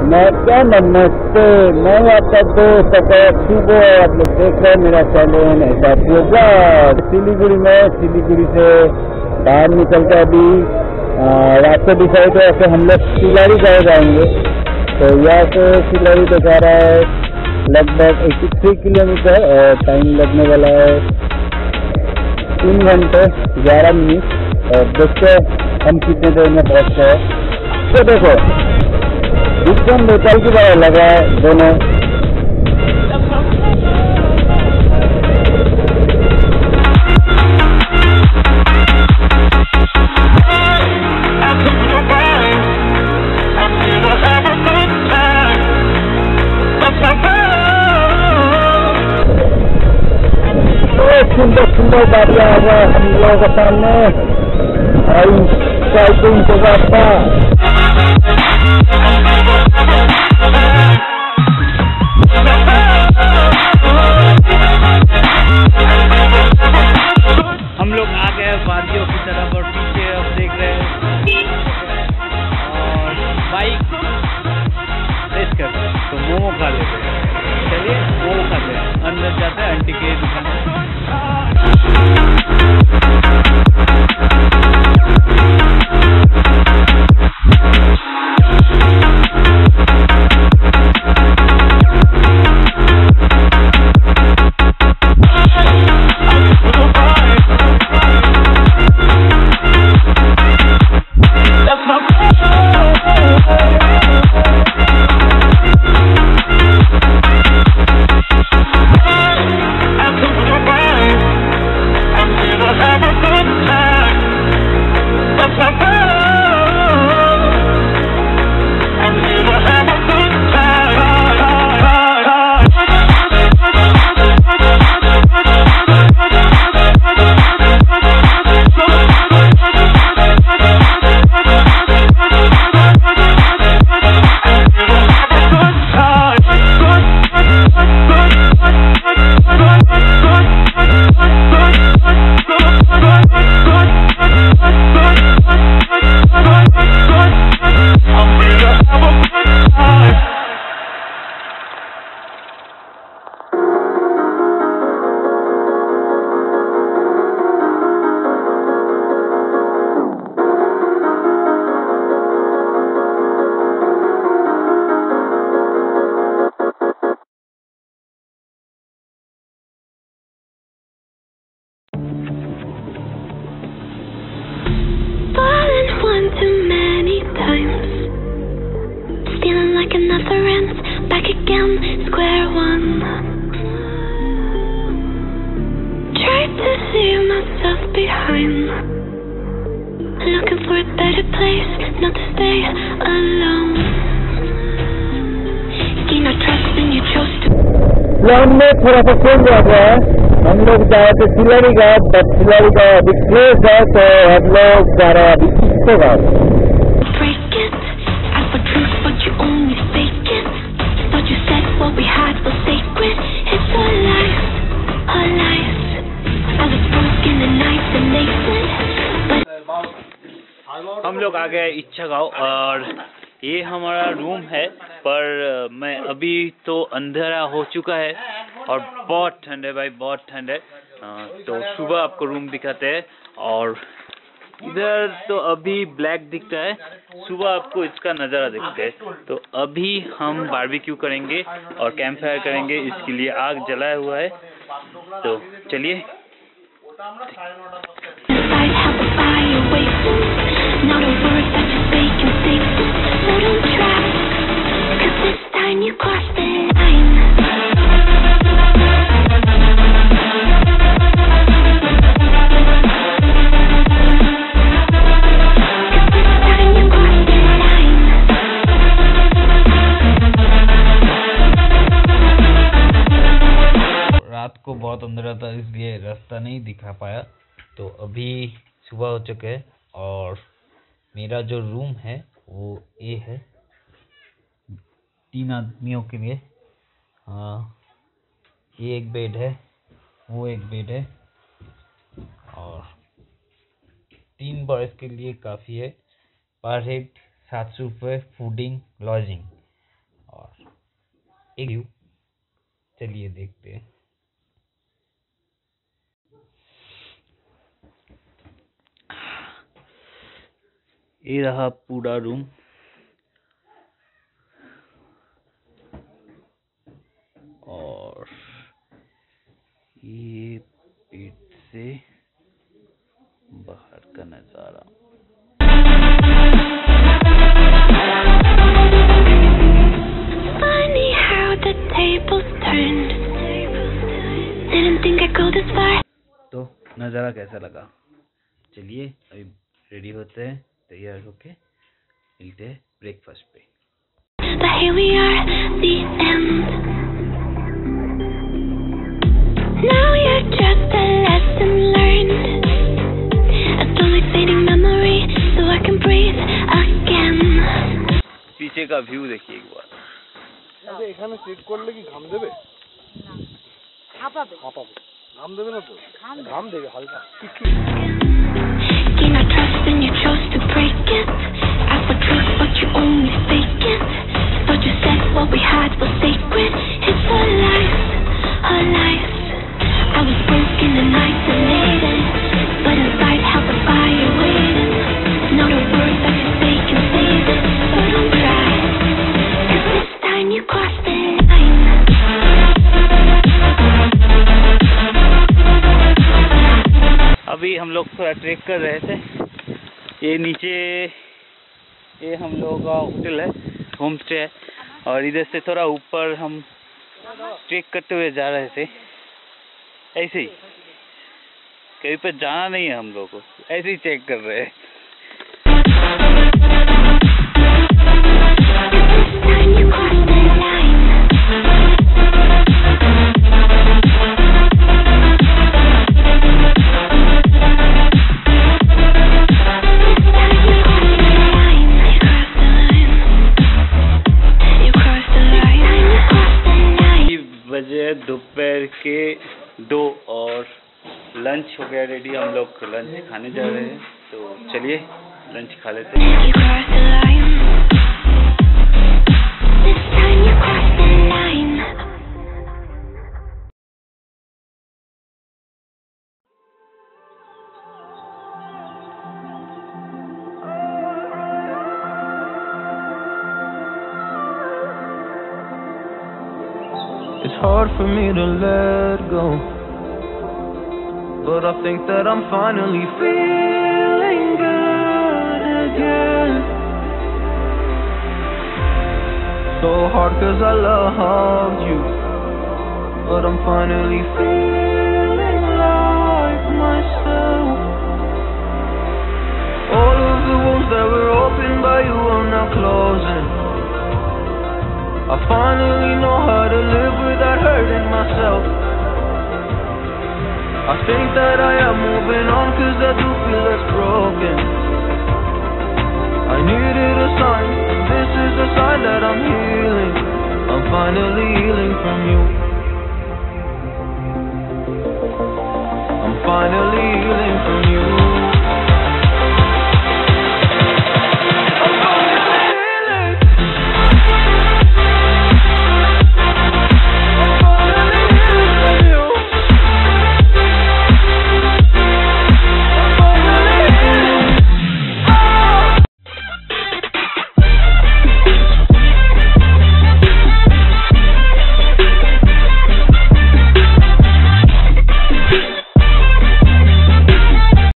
मैं क्या नमस्ते, मैं आपका दोस्त सुबो, आप लोग देख रहे हैं मेरा चैनल ऐसा प्रोग्राम। सिलीगुड़ी में, सिलीगुड़ी से बाहर निकलकर अभी रास्ते डिसाइड है कि हम लोग सिलेरी गाँव जाएंगे। तो यहाँ से सिलेरी दिखा रहा है लगभग 83 किलोमीटर और टाइम लगने वाला है 3 घंटे 11 मिनट। और देखते हम कितने देर में पहुँचते हैं। तो देखो डिस्टेंस होटल की तरह लग रहा है दोनों। सुंदर सुंदर गाड़ियाँ आ गया हम लोगों के सामने को रास्ता। हम लोग आ गए वादियों की तरफ और पीछे अब देख रहे हैं और बाइक रेस कर रहे हैं। तो मोमो खा लेते हैं, चलिए मोमो खाते हैं। अंदर जाते हैं आंटी के दुकान। प्लान में थोड़ा सा चेंज आ गया है। हम लोग जा रहे थे सिलेरी गाँव, बट सिलेरी गाँव अभी क्लोज है, तो हम लोग जा रहे हैं अभी इच्चे गाँव। हम लोग आ गए इच्चे गाँव और ये हमारा रूम है, पर मैं अभी तो अंधेरा हो चुका है और बहुत ठंड है भाई, बहुत ठंड है। तो सुबह आपको रूम दिखाते हैं और इधर तो अभी ब्लैक दिखता है, सुबह आपको इसका नज़ारा दिखता है। तो अभी हम बारबेक्यू करेंगे और कैंप फायर करेंगे, इसके लिए आग जलाया हुआ है। तो चलिए रात को बहुत अंधेरा था इसलिए रास्ता नहीं दिखा पाया। तो अभी सुबह हो चुके हैं और मेरा जो रूम है वो ये है 3 आदमियों के लिए। ये एक बेड है, वो एक बेड है और 3 बर्थ के लिए काफ़ी है। पर हेड 700 रुपये फूडिंग लॉजिंग। एक व्यू, चलिए देखते हैं। ये रहा पूरा रूम। और ये पेट से बाहर का नजारा। Funny how the tables turned. Didn't think I'd go this far. तो नज़ारा कैसा लगा? चलिए अभी रेडी होते हैं, तैयार होके मिलते हैं ब्रेकफास्ट पे। But here we are, the end. Now you're just a lesson learned. A slowly fading memory, so I can breathe again. पीछे का व्यू देखिए एक बार। আচ্ছা এখানে চেক করলে কি ঘাম দেবে? না হাঁপাবে ঘাম দেবে না তো? ঘাম দেবে হালকা। Gain our trust and you chose to break it. Ask for truth but you only fake it. Thought you said what we had was sacred. It's a life. I was broken and isolated, but inside held the fire waiting. Know the words that you say can save it, so don't try. 'Cause this time you crossed the line. अभी हम लोग थोड़ा track कर रहे थे। ये नीचे ये हम लोगों का होटल है, होम स्टे है, और इधर से थोड़ा ऊपर हम ट्रेक करते हुए जा रहे थे। ऐसे ही कहीं पे जाना नहीं है हम लोगों को, ऐसे ही चेक कर रहे हैं। बजे दोपहर के 2 और लंच हो गया रेडी। हम लोग लंच खाने जा रहे हैं, तो चलिए लंच खा लेते हैं। It's hard for me to let go, but I think that I'm finally feeling good again. So hard 'cause I loved you, but I'm finally feeling like myself. All of the wounds that were opened by you are now closing. I finally know how to live without hurting myself. I think that I am moving on 'cause I do feel less broken. I needed a sign, and this is a sign that I'm healing. I'm finally healing from you.